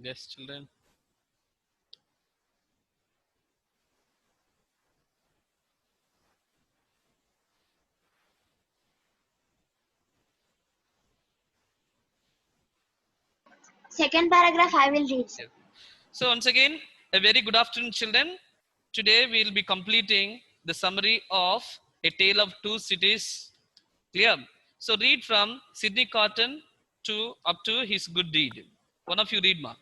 Yes, children. Second paragraph I will read, sir. Yes. So once again, a very good afternoon, children. Today we will be completing the summary of A Tale of Two Cities. Clear? So read from Sidney Carton to up to his good deed. One of you read, ma.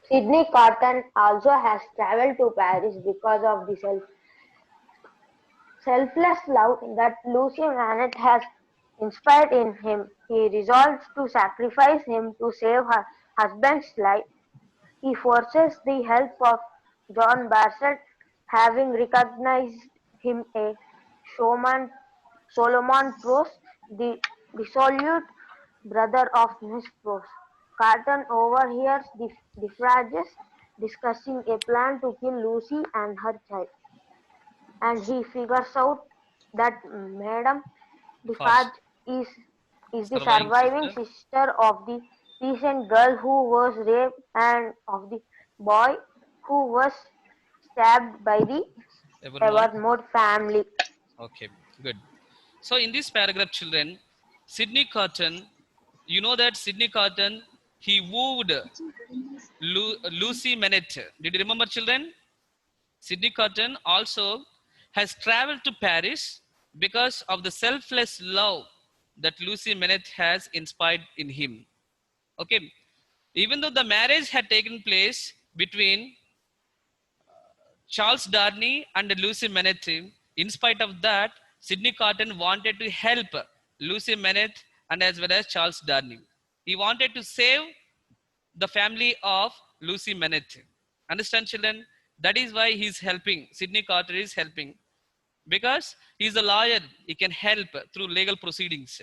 Sydney Carton also has traveled to Paris because of the selfless love that Lucy Manet has inspired in him. He resolves to sacrifice him to save her husband's life. He forces the help of John Bassett, having recognized him a showman. Solomon Pross, the dissolute brother of Miss Pross. Carton overhears the Defrages discussing a plan to kill Lucy and her child, and he figures out that Madame Fast. Defarge is the Surviving surviving sister. sister of the peasant girl who was raped and of the boy who was stabbed by the Evermore. Evermore family. Okay, good. So in this paragraph, children, Sidney Carton, you know that Sidney Carton, he wooed Lucy Manet. Did you remember, children? Sidney Carton also has traveled to Paris because of the selfless love that Lucy Manet has inspired in him. Okay, even though the marriage had taken place between Charles Darnay and Lucy Manet, in spite of that, Sidney Carton wanted to help Lucy Manet and as well as Charles Darnay. He wanted to save the family of Lucy Manet. Understand, children? That is why he's helping. Sidney Carter is helping because he's a lawyer. He can help through legal proceedings.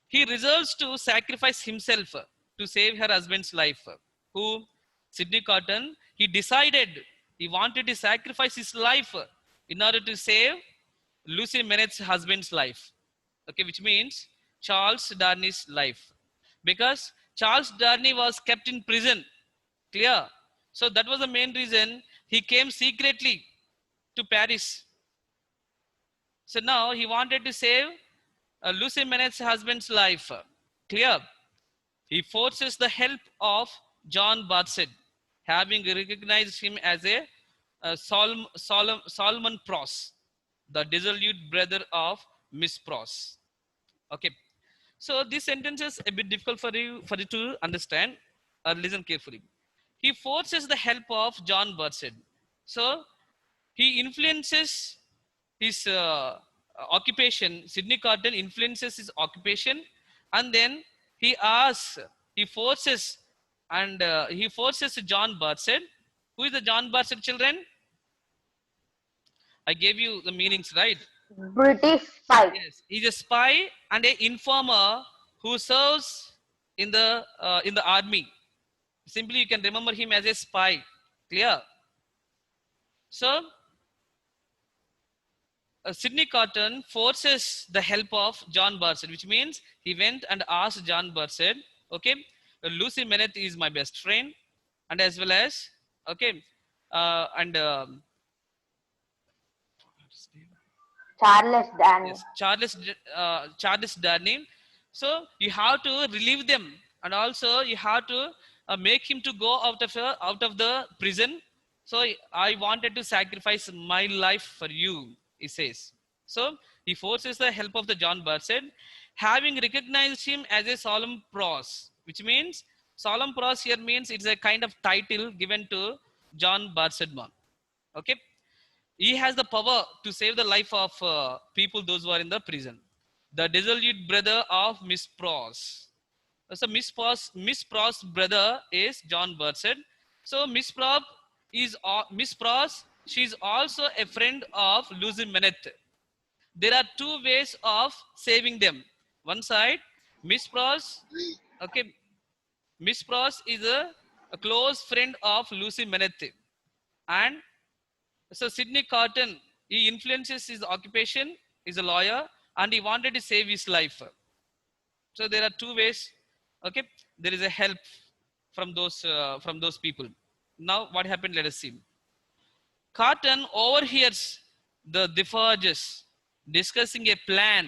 He resolves to sacrifice himself to save her husband's life. Who? Sidney Carton. He decided he wanted to sacrifice his life in order to save Lucy Manet's husband's life. Okay, which means Charles Darnay's life. Because Charles Darnay was kept in prison. Clear? So that was the main reason he came secretly to Paris. So now he wanted to save Lucy Manet's husband's life. Clear? He forces the help of John Barset, having recognized him as a Solomon Pross, the dissolute brother of Miss Pross. Okay, so this sentence is a bit difficult for you to understand. Listen carefully. He forces the help of John Barset. So he influences his occupation. Sidney Carton influences his occupation, and then he asks, he forces, and he forces John Barset. Who is the John Barset, children? I gave you the meanings, right? British spy. Yes, he's a spy and a informer who serves in the army. Simply, you can remember him as a spy. Clear? So Sidney Carton forces the help of John Barset, which means he went and asked John Barset, okay, Lucy Manet is my best friend, and as well as, okay, and Charles Darnay. yes, Charles Darnay. So you have to relieve them, and also you have to make him to go out of the prison. So I wanted to sacrifice my life for you, he says. So he forces the help of the John Barset, having recognized him as a solemn pros, which means solemn pros here means it's a kind of title given to John Barsetman. Okay, he has the power to save the life of people, those who are in the prison. The dissolute brother of Miss Pross. So Miss Pross' brother is John Barset. So Miss Pross. She is also a friend of Lucy Manet. There are two ways of saving them. One side, Miss Pross. Okay, Miss Pross is a close friend of Lucy Manet, and so Sidney Carton, he influences his occupation, is a lawyer, and he wanted to save his life. So there are two ways. Okay, there is a help from those people. Now what happened, let us see. Cotton overhears the Defarges discussing a plan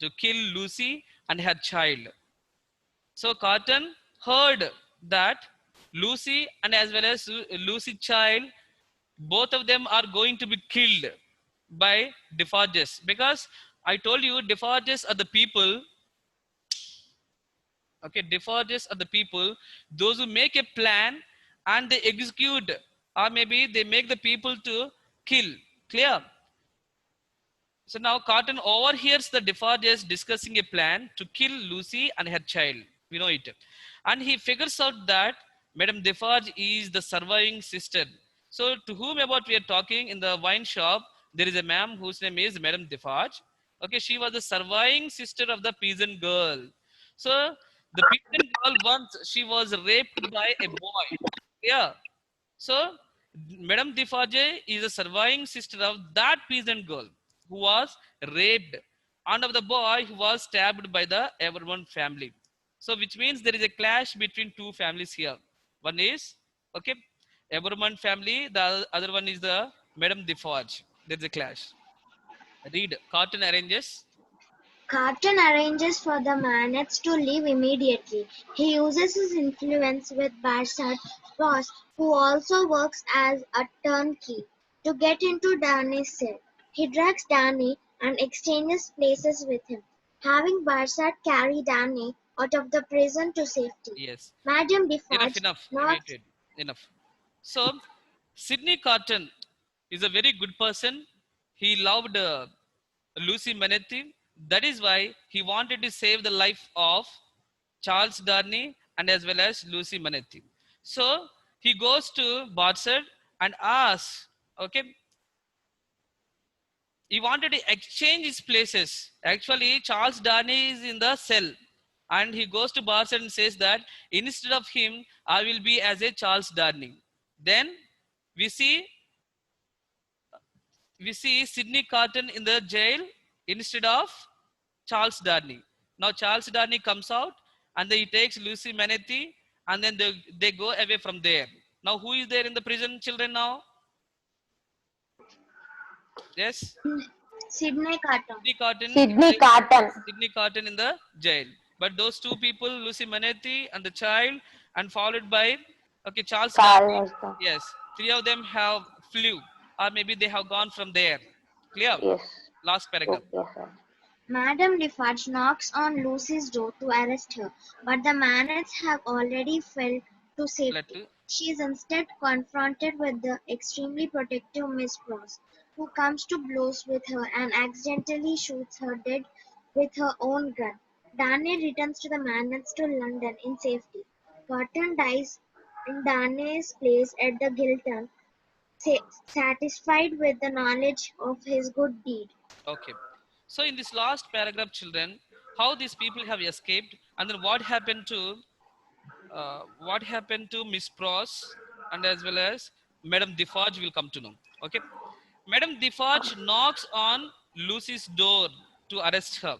to kill Lucy and her child. So Cotton heard that Lucy and as well as Lucy child, both of them are going to be killed by Defarges, because I told you Defarges are the people. Okay, Defarges are the people, those who make a plan and they execute, or maybe they make the people to kill. Clear? So now Cotton overhears the Defarges discussing a plan to kill Lucy and her child. We know it. And he figures out that Madame Defarge is the surviving sister. So to whom about we are talking in the wine shop, there is a ma'am whose name is Madame Defarge. Okay, she was the surviving sister of the peasant girl. So the peasant girl, once she was raped by a boy. Yeah. So, Madame Defarge is a surviving sister of that peasant girl who was raped, and of the boy who was stabbed by the Everman family. So, which means there is a clash between two families here. One is, okay, Everman family, the other one is the Madame Defarge. There is a clash. Read, Cotton arranges. Carton arranges for the Manets to leave immediately. He uses his influence with Barsad Ross, who also works as a turnkey, to get into Danny's cell. He drags Danny and exchanges places with him, having Barsad carry Danny out of the prison to safety. Yes. Madame Enough, Defarge enough. Wait, knocks wait. Enough. So, Sidney Carton is a very good person. He loved Lucy Manetti. That is why he wanted to save the life of Charles Darnay and as well as Lucy Manetti. So, he goes to Bartsard and asks, okay, he wanted to exchange his places. Actually, Charles Darnay is in the cell, and he goes to Barson and says that instead of him, I will be as a Charles Darnay. Then we see Sidney Carton in the jail instead of Charles Darnay. Now Charles Darnay comes out and then he takes Lucy Manetti and then they go away from there. Now who is there in the prison, children now? Yes? Sydney Carton. Sydney Carton Sydney Carton. Sydney Carton in the jail. But those two people, Lucy Manetti and the child, and followed by okay Charles Darnay. Carl was the. Yes, three of them have flew, or maybe they have gone from there. Clear? Yes. Last paragraph. Okay, sir. Madame Defarge knocks on Lucy's door to arrest her, but the Manets have already fled to Let safety. She is instead confronted with the extremely protective Miss Pross, who comes to blows with her and accidentally shoots her dead with her own gun. Danny returns to the Manets to London in safety. Cotton dies in Danny's place at the Gilton, satisfied with the knowledge of his good deed. Okay. So in this last paragraph, children, how these people have escaped, and then what happened to Miss Pross, and as well as Madame Defarge will come to know. Okay. Madame Defarge knocks on Lucy's door to arrest her,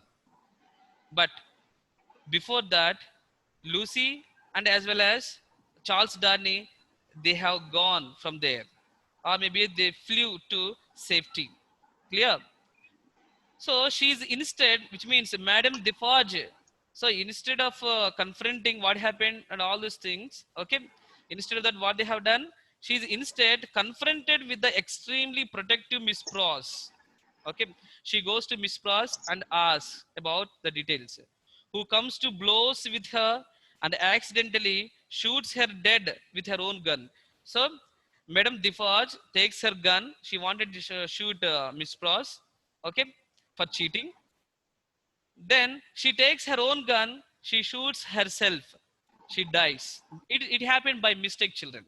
but before that, Lucy and as well as Charles Darnay, they have gone from there, or maybe they flew to safety. Clear? So she's instead, which means Madame Defarge. So instead of confronting what happened and all these things, okay, instead of that, what they have done, she's instead confronted with the extremely protective Miss Pross. Okay, she goes to Miss Pross and asks about the details. Who comes to blows with her and accidentally shoots her dead with her own gun. So Madame Defarge takes her gun. She wanted to shoot Miss Pross, okay, for cheating. Then she takes her own gun, she shoots herself, she dies. It happened by mistake, children.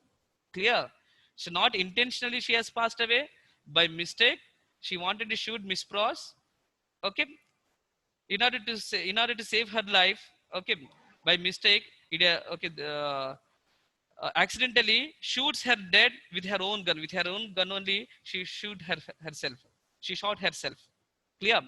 Clear? So not intentionally she has passed away, by mistake. She wanted to shoot Miss Pross, okay, in order to save her life, okay, by mistake, accidentally shoots her dead with her own gun. With her own gun only, she herself. She shot herself. Clear?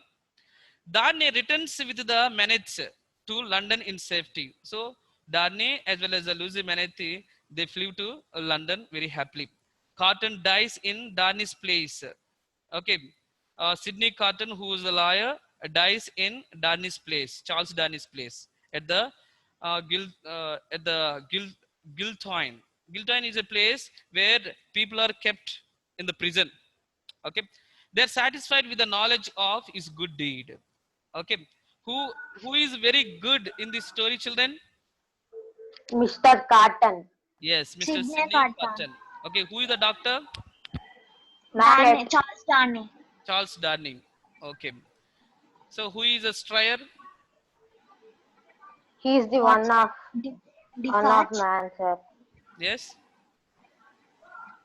Darnay returns with the Manets to London in safety. So Darnay as well as Lucy Manethy, they flew to London very happily. Carton dies in Darnay's place. Okay. Sydney Carton, who is a lawyer, dies in Darnay's place, Charles Darnay's place, at the Giltoyne. Giltoyne is a place where people are kept in the prison. Okay, they are satisfied with the knowledge of his good deed. Okay, who is very good in this story, children? Mr. Carton. Yes, Mr. Sydney Sidney Carton. Carton. Okay, who is the doctor? Manet. Charles Darnay. Charles Darning. Okay, so who is a Stryer? He is the What? one of Defarge? man, sir. Yes.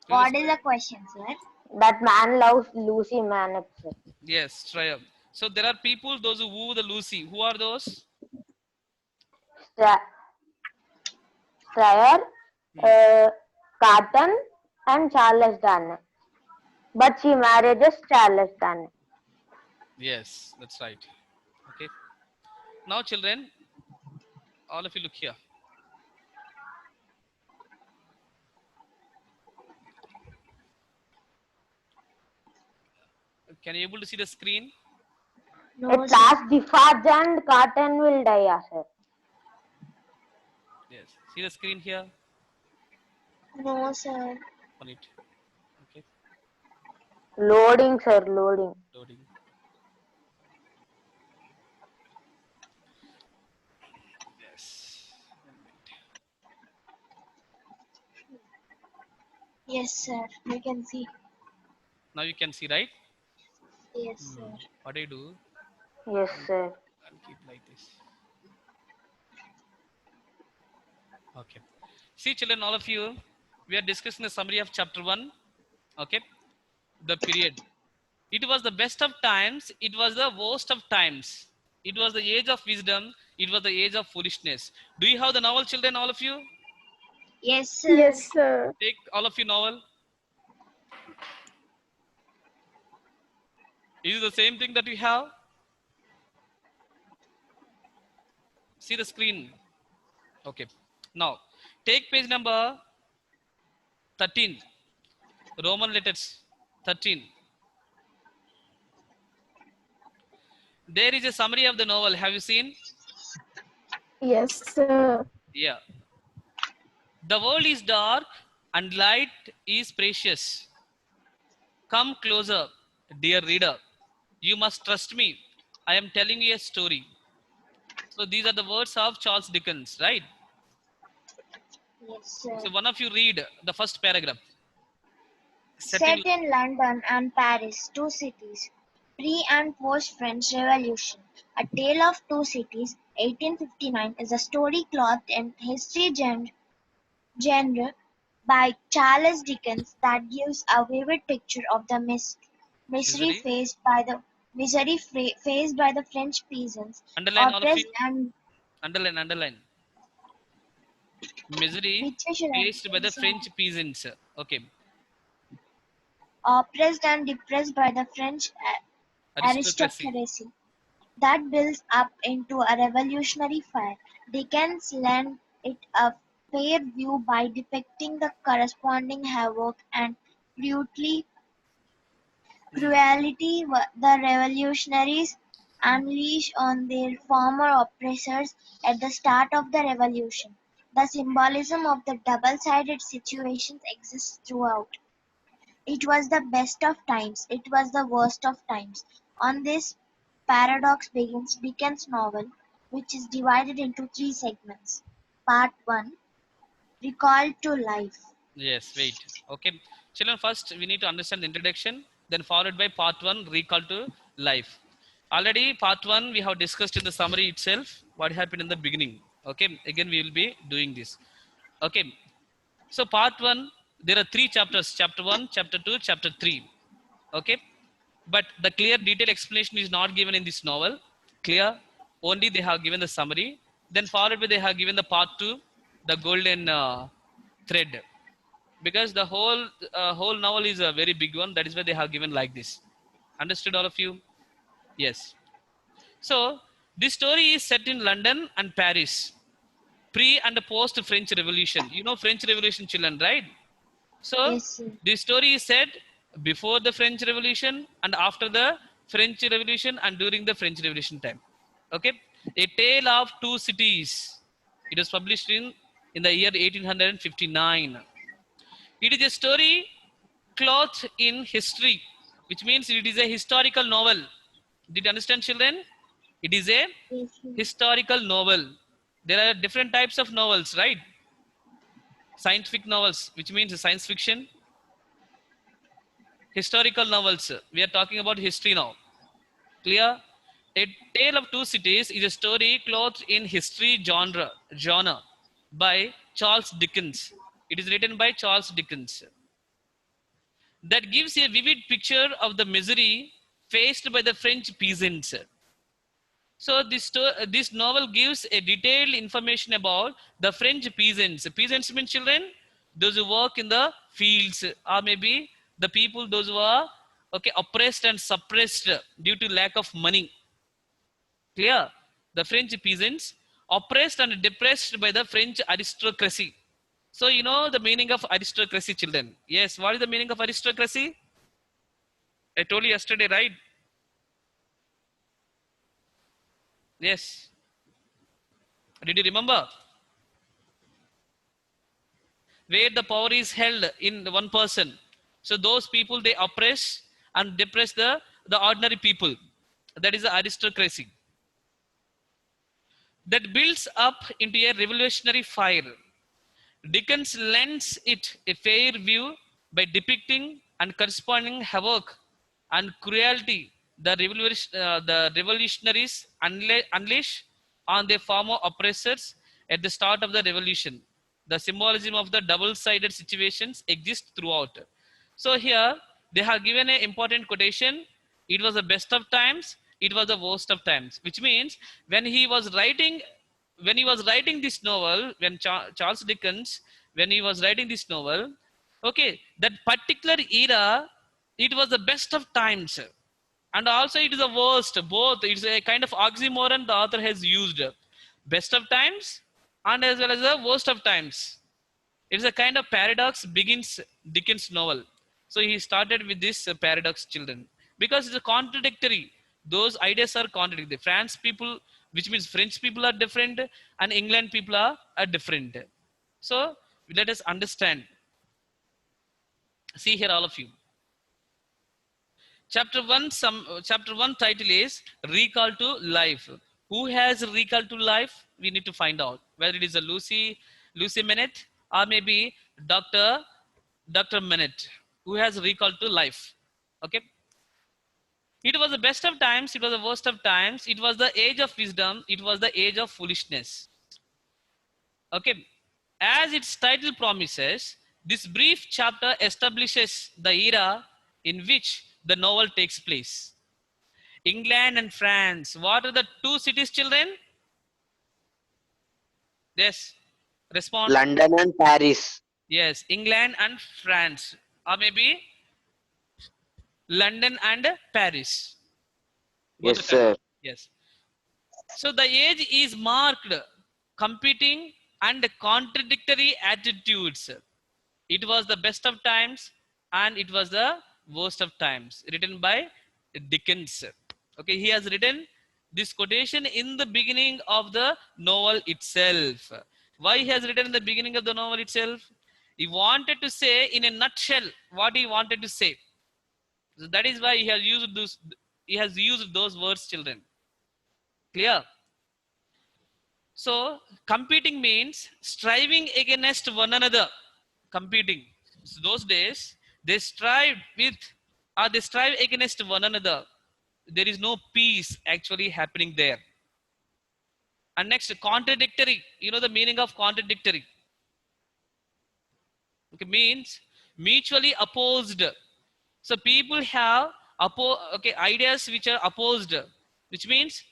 Who What is Stryer? the question, sir? That man loves Lucy Manet, sir. Yes, Stryer. So there are people, those who woo the Lucy. Who are those? Stra- Stryer, Carton, and Charles Darnay. But she marriages Charles Darnay. Yes, that's right. Okay. Now, children, all of you look here. Can you able to see the screen? No, At sir. last, Defarge and Carton will die, sir. Yes. See the screen here No, sir. on it. Okay. Loading, sir, loading. Loading. Yes. Yes, sir. You can see. Now you can see, right? Yes, sir. What do you do? Yes, sir. I'll keep like this. Okay. See, children, all of you, we are discussing the summary of chapter 1. Okay. The period. It was the best of times. It was the worst of times. It was the age of wisdom. It was the age of foolishness. Do you have the novel, children, all of you? Yes, sir. Yes, sir. Take all of you novel. Is it the same thing that you have? See the screen. Okay. Now, take page number 13. Roman letters 13. There is a summary of the novel. Have you seen? Yes, sir. Yeah. The world is dark and light is precious. Come closer, dear reader. You must trust me. I am telling you a story. So these are the words of Charles Dickens, right? Yes, sir. So one of you read the first paragraph. Set in London and Paris, two cities, pre and post French Revolution. A Tale of Two Cities, 1859, is a story clothed in history genre by Charles Dickens that gives a vivid picture of the misery Misery. faced by the French peasants, Underline all of you. oppressed and Underline. Misery which should I faced by the say? French peasants. Okay. Oppressed and depressed by the French Aristocracy. aristocracy that builds up into a revolutionary fire. Dickens lent it a fair view by depicting the corresponding havoc and cruelty the revolutionaries unleashed on their former oppressors at the start of the revolution. The symbolism of the double-sided situations exists throughout. It was the best of times, it was the worst of times. On this paradox begins Dickens' novel, which is divided into three segments. Part 1, Recalled to Life. Yes, wait. Okay. Children, first we need to understand the introduction, then followed by part 1, recall to life. Already part 1 we have discussed in the summary itself what happened in the beginning. Okay. Again we will be doing this. Okay. So part 1, there are 3 chapters, chapter 1, chapter 2, chapter 3. Okay. But the clear detailed explanation is not given in this novel. Clear. Only they have given the summary. Then followed by they have given the part 2, the golden thread. Because the whole novel is a very big one. That is why they have given like this. Understood all of you? Yes. So This story is set in London and Paris, pre and post French Revolution. You know French Revolution, children, right? So Yes, sir. this story is said before the French Revolution and after the French Revolution and during the French Revolution time. Okay, A Tale of Two Cities. It was published in the year 1859. It is a story clothed in history, which means it is a historical novel. Did you understand, children? It is a Yes, sir. historical novel. There are different types of novels, right? Scientific novels, which means science fiction. Historical novels. We are talking about history now. Clear? A Tale of Two Cities is a story clothed in history genre by Charles Dickens. It is written by Charles Dickens. That gives a vivid picture of the misery faced by the French peasants. So this novel gives a detailed information about the French peasants. Peasants mean children, those who work in the fields, or maybe the people those who are oppressed and suppressed due to lack of money. Clear? The French peasants oppressed and depressed by the French aristocracy. So you know the meaning of aristocracy, children. Yes, what is the meaning of aristocracy? I told you yesterday, right? Yes. Did you remember? Where the power is held in one person. So those people, they oppress and depress the ordinary people. That is the aristocracy. That builds up into a revolutionary fire. Dickens lends it a fair view by depicting and corresponding havoc and cruelty the revolutionaries unleash on their former oppressors at the start of the revolution. The symbolism of the double-sided situations exists throughout. So here they have given an important quotation. It was the best of times, it was the worst of times, which means when he was writing this novel, when Charles Dickens, when he was writing this novel, okay, that particular era, it was the best of times, and also it is the worst. Both, it's a kind of oxymoron the author has used, best of times and as well as the worst of times. It's a kind of paradox begins Dickens' novel. So he started with this paradox, children, because it's a contradictory. Those ideas are contradictory. France people, which means French people are different, and England people are different. So let us understand. See here, all of you. Chapter one title is Recall to Life. Who has recall to life? We need to find out whether it is a Lucy Menet, or maybe Dr. Menet, who has recall to life. Okay. It was the best of times, it was the worst of times, it was the age of wisdom, it was the age of foolishness. Okay. As its title promises, this brief chapter establishes the era in which the novel takes place. England and France. What are the two cities, children? Yes. Respond. London and Paris. Yes. England and France. Or maybe London and Paris. Both Yes, the sir. countries. Yes. So the age is marked competing and contradictory attitudes. It was the best of times and it was the worst of times. Written by Dickens. Okay, he has written this quotation in the beginning of the novel itself. Why he has written in the beginning of the novel itself? He wanted to say in a nutshell what he wanted to say. So that is why he has used this. He has used those words, children. Clear? So competing means striving against one another. Competing. So those days they strive against one another. There is no peace actually happening there. And next, contradictory. You know the meaning of contradictory. Okay, means mutually opposed. So people have ideas which are opposed, which means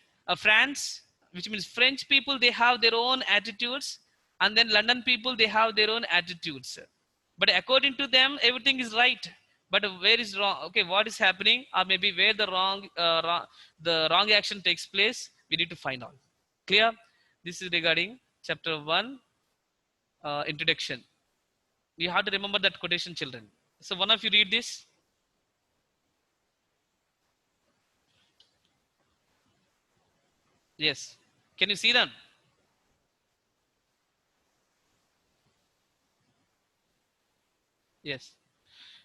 which means French people, they have their own attitudes, and then London people, they have their own attitudes. But according to them, everything is right. But where is wrong? Okay, what is happening, or maybe where the wrong action takes place, We need to find out. Clear? This is regarding chapter 1, introduction. You have to remember that quotation, children. So one of you read this. Yes. Can you see them? Yes.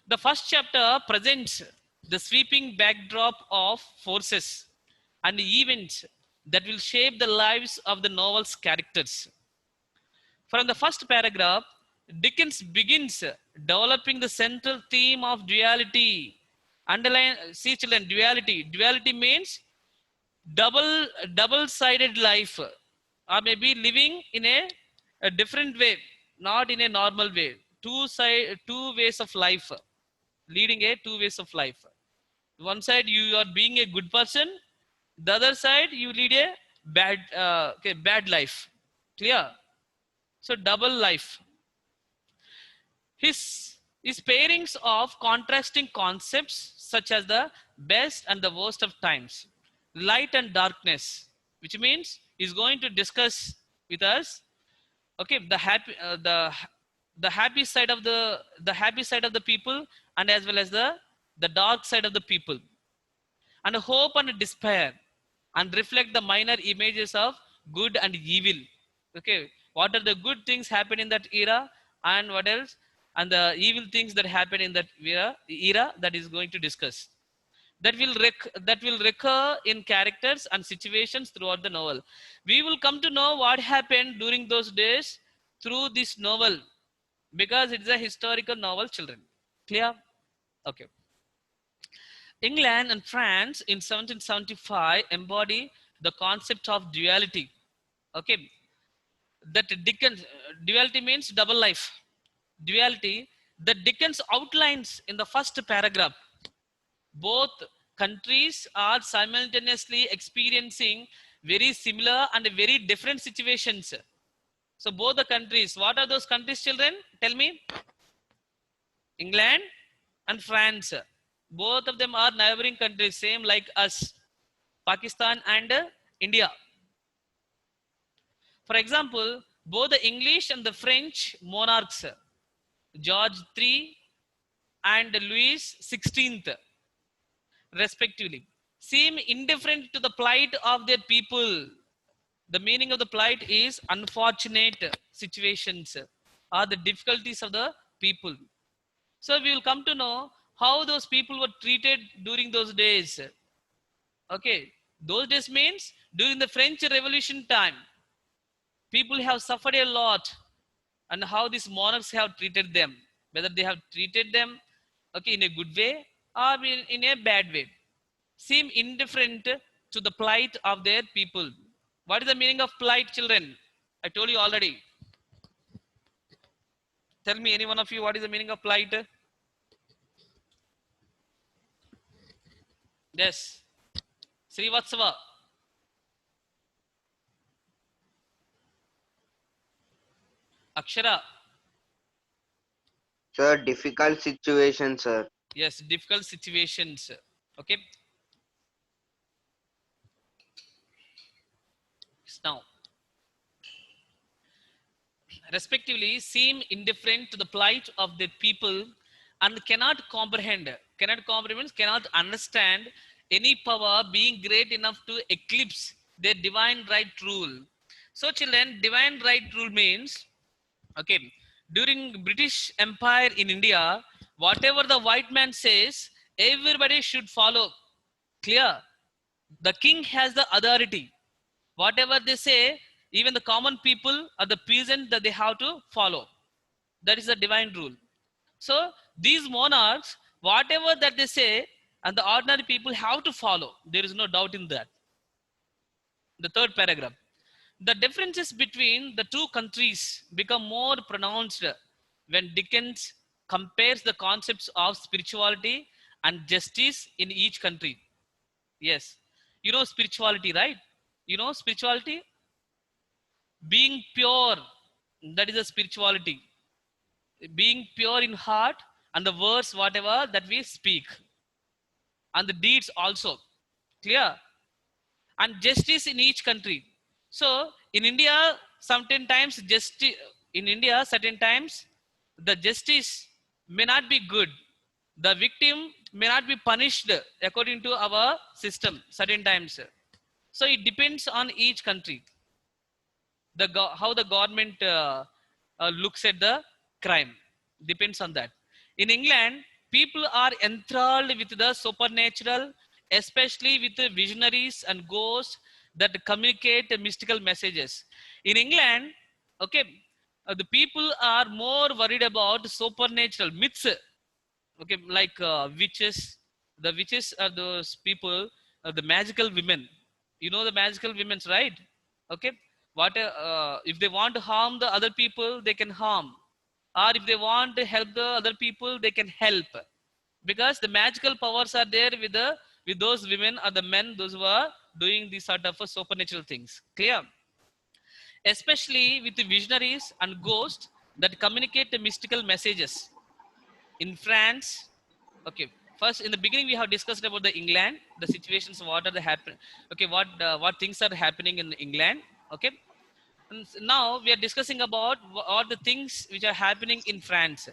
The first chapter presents the sweeping backdrop of forces and events that will shape the lives of the novel's characters. From the first paragraph, Dickens begins developing the central theme of duality. Underline, see children, duality. Duality means double-sided life, or maybe living in a different way, not in a normal way. Two ways of life, leading a two ways of life. One side you are being a good person, the other side you lead a bad life. Clear? So double life. His pairings of contrasting concepts such as the best and the worst of times, light and darkness, which means he's going to discuss with us, okay, the happy side of the people, and as well as the dark side of the people, and hope and despair, and reflect the minor images of good and evil. Okay, what are the good things happen in that era, and what else, and the evil things that happen in that era that is going to discuss. That will recur in characters and situations throughout the novel. We will come to know what happened during those days through this novel, because it's a historical novel, children. Clear? Okay. England and France in 1775 embody the concept of duality. Okay, that Dickens, duality means double life. Duality that Dickens outlines in the first paragraph. Both countries are simultaneously experiencing very similar and very different situations. So both the countries, what are those countries, children? Tell me. England and France. Both of them are neighboring countries, same like us, Pakistan and India. For example, both the English and the French monarchs, George III and Louis XVI, respectively, seem indifferent to the plight of their people. The meaning of the plight is unfortunate situations or the difficulties of the people. So we will come to know how those people were treated during those days. Okay, those days means during the French Revolution time, people have suffered a lot, and how these monarchs have treated them, whether they have treated them, okay, in a good way or in a bad way, seem indifferent to the plight of their people. What is the meaning of plight, children? I told you already. Tell me, any one of you, what is the meaning of plight? Yes. Srivatsava. Akshara. Sir, difficult situation, sir. Yes, difficult situations. Okay. Now, respectively, seem indifferent to the plight of their people and cannot comprehend means cannot understand any power being great enough to eclipse their divine right rule. So children, divine right rule means, okay, during British Empire in India, whatever the white man says, everybody should follow. Clear? The king has the authority. Whatever they say, even the common people or the peasant, that they have to follow. That is the divine rule. So these monarchs, whatever that they say, and the ordinary people have to follow. There is no doubt in that. The third paragraph. The differences between the two countries become more pronounced when Dickens compares the concepts of spirituality and justice in each country. Yes. You know spirituality, right? You know spirituality? Being pure, that is a spirituality. Being pure in heart and the words, whatever that we speak, and the deeds also. Clear? and justice in each country. So in India, certain times justice in India, certain times the justice may not be good. The victim may not be punished according to our system certain times. So it depends on each country, how the government looks at the crime depends on that. In England, people are enthralled with the supernatural, especially with the visionaries and ghosts that communicate mystical messages. In England, okay, the people are more worried about supernatural myths, okay, like witches. The witches are those people, the magical women. You know the magical women, right? Okay, what if they want to harm the other people, they can harm, or if they want to help the other people, they can help, because the magical powers are there with the with those women or the men, those who are doing these sort of supernatural things. Clear? Especially with the visionaries and ghosts that communicate the mystical messages. In France, okay, first in the beginning we have discussed about the England, the situations, what are the happen, okay, what things are happening in England, okay. And now we are discussing about what the things which are happening in France.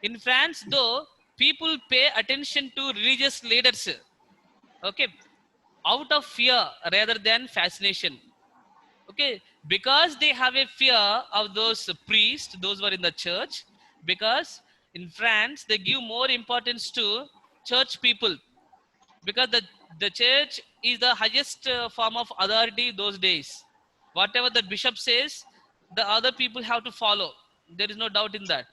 In France, though, people pay attention to religious leaders, okay, out of fear rather than fascination, okay, because they have a fear of those priests, those who are in the church. Because in France they give more importance to church people, because the church is the highest form of authority those days. Whatever the bishop says, the other people have to follow. There is no doubt in that.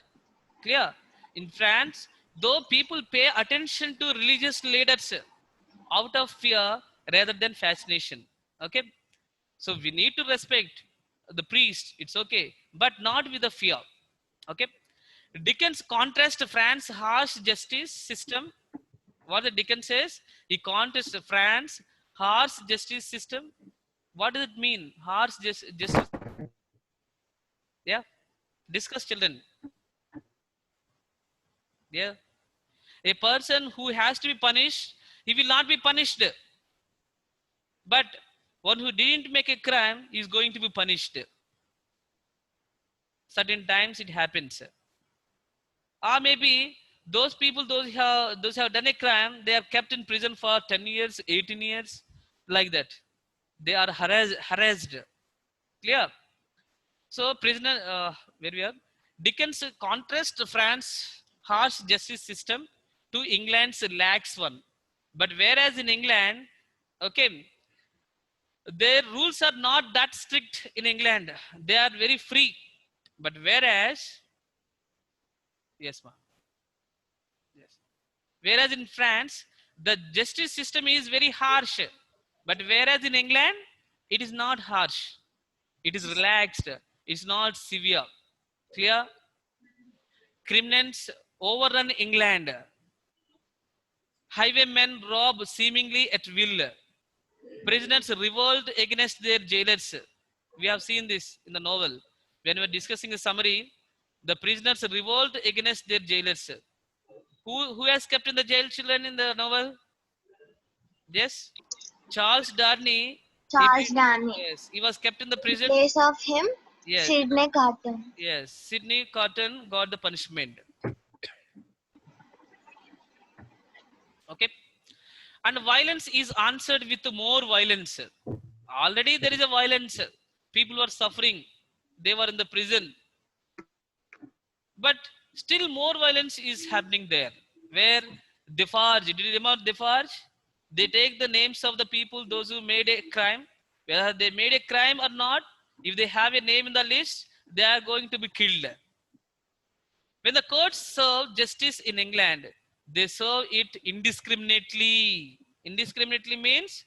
Clear? In France, though, people pay attention to religious leaders out of fear rather than fascination. Okay, so we need to respect the priest, it's okay, but not with the fear. Okay. Dickens contrasts France harsh justice system. What the Dickens says, he contrasts France harsh justice system. What does it mean? Harsh justice. Yeah. Discuss, children. Yeah. A person who has to be punished, he will not be punished. But one who didn't make a crime is going to be punished. Certain times it happens. Or maybe those people, those who have done a crime, they are kept in prison for 10 years, 18 years, like that. They are harassed. Clear? So prisoner, where we are, Dickens contrast France harsh justice system to England's lax one. But whereas in England, okay, their rules are not that strict in England. They are very free. But whereas, yes, ma'am. Yes. Whereas in France, the justice system is very harsh. But whereas in England, it is not harsh. It is relaxed. It's not severe. Clear? Criminals overrun England. Highwaymen rob seemingly at will. Prisoners revolt against their jailers. We have seen this in the novel. When we are discussing the summary, the prisoners revolt against their jailers. Who has kept in the jail children in the novel? Yes, Charles Darnley. Charles Darnley. Yes, he was kept in the In prison. place of him, Yes, Sidney Carton. yes. Sidney Cotton got the punishment. Okay, and violence is answered with more violence. Already there is a violence. People were suffering. They were in the prison, but still more violence is happening there. Where Defarge, did you remember Defarge? They take the names of the people, those who made a crime, whether they made a crime or not. If they have a name in the list, they are going to be killed. When the courts serve justice in England, they serve it indiscriminately. Indiscriminately means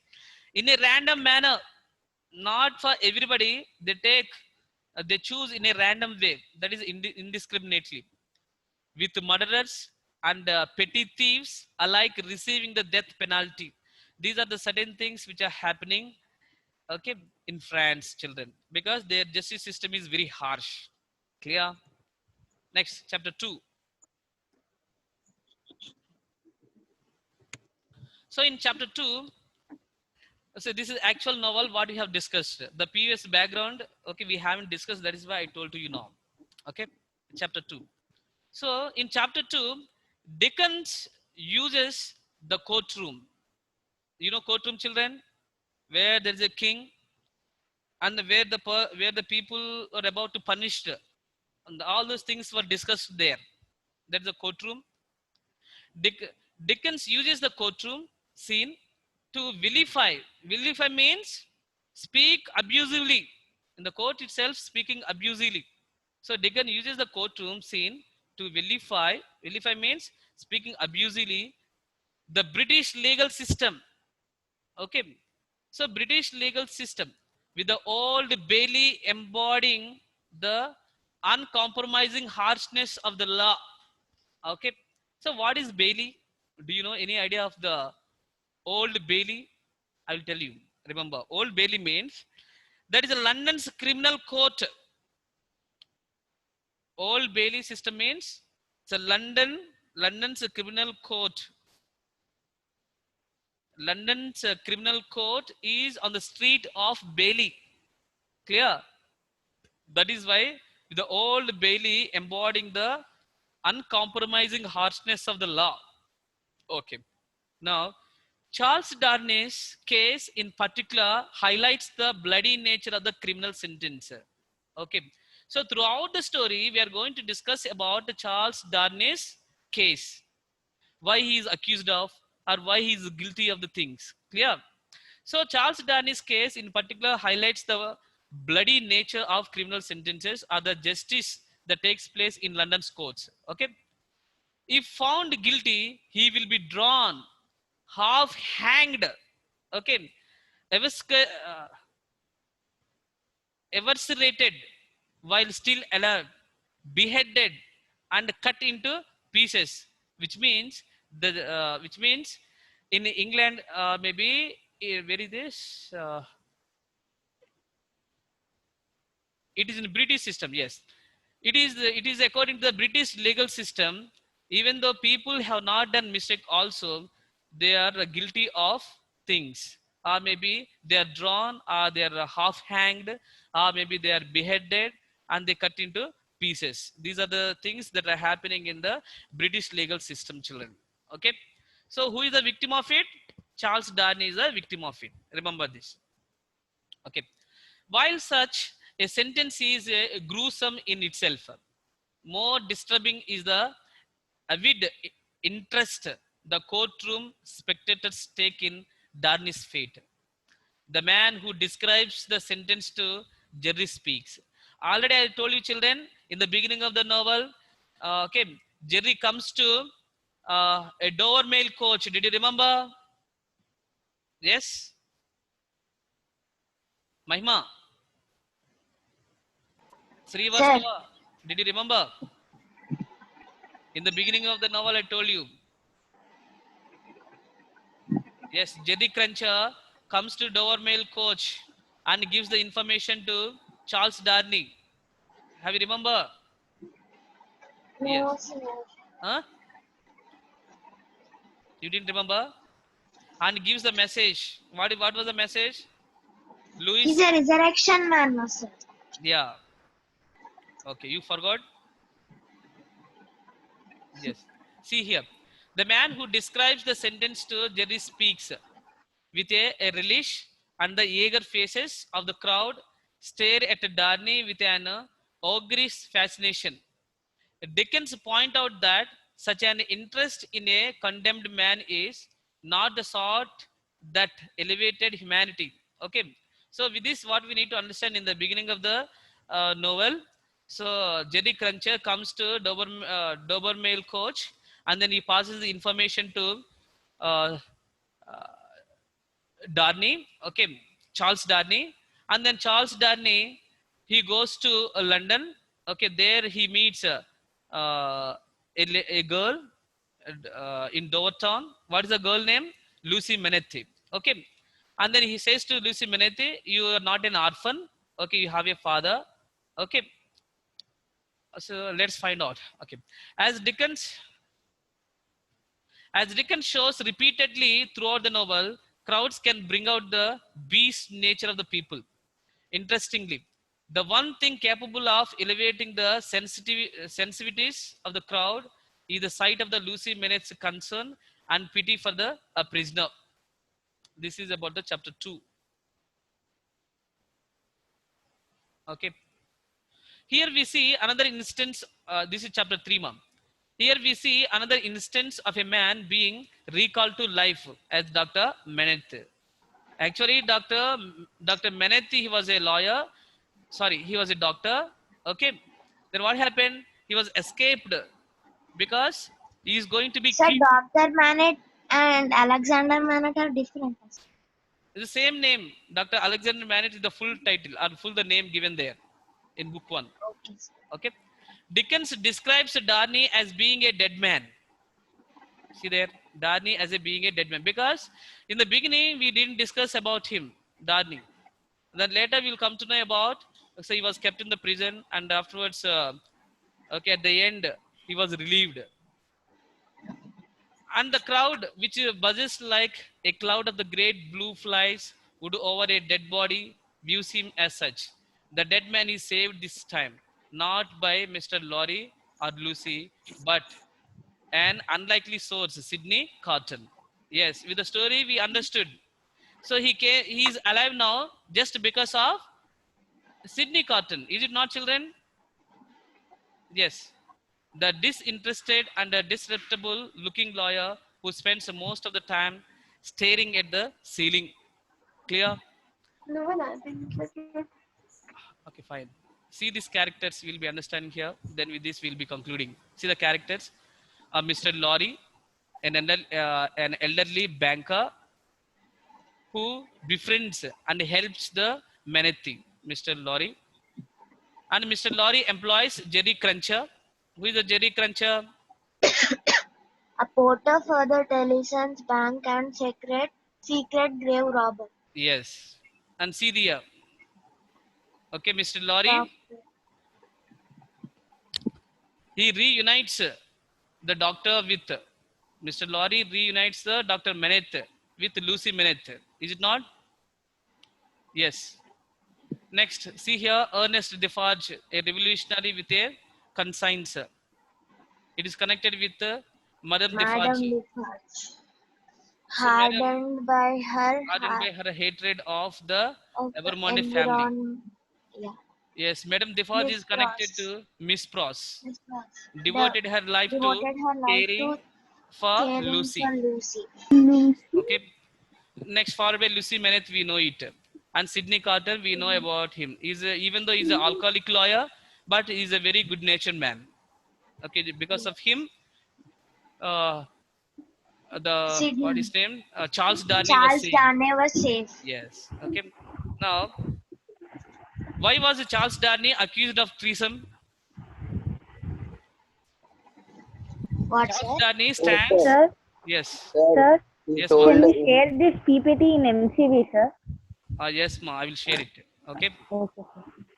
in a random manner, not for everybody. They take, they choose in a random way. That is indiscriminately. With murderers and petty thieves alike receiving the death penalty. These are the certain things which are happening, okay, in France, children, because their justice system is very harsh. Clear? Next, chapter 2. So in chapter 2, So this is actual novel what we have discussed. The previous background, okay, we haven't discussed. That is why I told to you now. Okay, chapter 2. So in chapter 2, Dickens uses the courtroom. You know courtroom, children, where there is a king and where the people are about to punished, and all those things were discussed there. That is a courtroom. Dickens uses the courtroom scene to vilify. Vilify means speak abusively. In the court itself, speaking abusively. So Dickens uses the courtroom scene to vilify. Vilify means speaking abusively the British legal system. Okay. So British legal system with the old Bailey embodying the uncompromising harshness of the law. Okay. So what is Bailey? Do you know any idea of the Old Bailey? I will tell you. Remember, Old Bailey means that is a London's criminal court. Old Bailey system means it's a London's criminal court. London's criminal court is on the street of Bailey. Clear? That is why the Old Bailey embodying the uncompromising harshness of the law. Okay. Now, Charles Darnay's case in particular highlights the bloody nature of the criminal sentence. Okay. So throughout the story, we are going to discuss about Charles Darnay's case. Why he is accused of or why he is guilty of the things. Clear? So Charles Darnay's case in particular highlights the bloody nature of criminal sentences or the justice that takes place in London's courts. Okay. If found guilty, he will be drawn, half hanged, okay, eviscerated while still alive, beheaded, and cut into pieces. Which means in England, maybe where is this? It is in British system. Yes, it is according to the British legal system. Even though people have not done mistake, also they are guilty of things, or maybe they are drawn, or they are half hanged, or maybe they are beheaded and they cut into pieces. These are the things that are happening in the British legal system, children. Okay. So who is the victim of it? Charles Darnay is a victim of it. Remember this. Okay. While such a sentence is gruesome in itself, more disturbing is the avid interest the courtroom spectators take in Darnay's fate. The man who describes the sentence to Jerry speaks. Already I told you, children, in the beginning of the novel, okay, Jerry comes to a Dover Mail coach. Did you remember? Yes? Mahima? Sir, Srivastava? Did you remember? In the beginning of the novel, I told you. Yes, Jerry Cruncher comes to Dover Mail coach and gives the information to Charles Darnay. Have you remember? No, Yes. sir. Huh? You didn't remember? And gives the message. What was the message? He's Louis? a resurrection man, no, sir. Yeah. Okay, you forgot? Yes. See here. The man who describes the sentence to Jerry speaks with a relish, and the eager faces of the crowd stare at Darnay with an ogreish fascination. Dickens point out that such an interest in a condemned man is not the sort that elevated humanity. Okay, so with this, what we need to understand in the beginning of the novel. So Jerry Cruncher comes to Dover Mail coach, and then he passes the information to uh, Darnay, okay, Charles Darnay, and then Charles Darnay, he goes to London, okay, there he meets a girl in Dover Town. What is the girl name? Lucy Manethy, okay, and then he says to Lucy Manethy, you are not an orphan, okay, you have a father, okay, so let's find out, okay, as Dickens shows repeatedly throughout the novel, crowds can bring out the beast nature of the people. Interestingly, the one thing capable of elevating the sensitivities of the crowd is the sight of the Lucy Menet's concern and pity for the prisoner. This is about the chapter 2. Okay. Here we see another instance. This is chapter 3, ma'am. Here we see another instance of a man being recalled to life as Dr. Meneth. Actually, Dr. Meneth, he was a lawyer. Sorry, he was a doctor. Okay. Then what happened? He was escaped because he is going to be Sir, killed. Dr. Manet and Alexander Manet are different. It's the same name. Dr. Alexander Manet is the full title or full the name given there in book 1. Okay, sir. Okay. Dickens describes Darnley as being a dead man. See there, Darnley as a being a dead man, because in the beginning we didn't discuss about him, Darnley. Then later we'll come to know about. So he was kept in the prison, and afterwards, okay, at the end he was relieved, and the crowd, which buzzes like a cloud of the great blue flies, would over a dead body views him as such. The dead man is saved this time, not by Mr. Lorry or Lucy, but an unlikely source, Sydney Carton. Yes, with the story we understood. So he is alive now just because of Sydney Carton. Is it not, children? Yes. The disinterested and a disreputable looking lawyer who spends most of the time staring at the ceiling. Clear? No, I think Okay, fine. See these characters we'll be understanding here. Then with this we'll be concluding. See the characters. Mr. Lorry, an elderly banker who befriends and helps the Menethi, Mr. Lorry. And Mr. Lorry employs Jerry Cruncher. Who is the Jerry Cruncher? A porter for the Tellson's bank and secret grave robber. Yes. And see the okay, Mr. Lorry, Doctor. he reunites the doctor with Mr. Lorry reunites the Dr. Meneth with Lucy Meneth. Is it not? Yes. Next, see here Ernest Defarge, a revolutionary with a conscience. It is connected with Madame Madame Defarge. Defarge. So, Madame, Hardened by her hardened by her hatred of the of the Evermonde family. Yeah. Yes, Madame Defarge Miss is connected Pross. to Miss Pross. Miss Pross. Devoted her life to Devoted her life caring to for caring Lucy. for Lucy. Okay. Next, far by Lucy Meneth, we know it. And Sydney Carter, we know about him. Even though he's an alcoholic lawyer, but he's a very good natured man. Okay, because of him, what is his name? Charles Darnley was Charles saved. Darnay was safe. Yes. Okay. Now, why was Charles Darnley accused of treason? What's Charles that? Darnley stands. Sir, Yes. sir, He Yes, told can ma'am. you share this PPT in MCV, sir? Yes, ma. I will share it. Okay. Okay,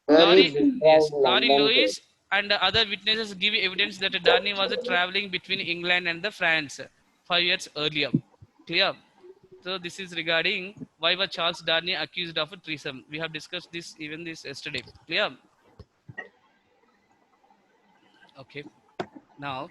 Laurie, he yes, described Laurie London Lewis and other witnesses give evidence that Darnley was traveling between England and the France 5 years earlier. Clear? So this is regarding why was Charles Darnley accused of a treason. We have discussed this yesterday. Clear? Okay. Now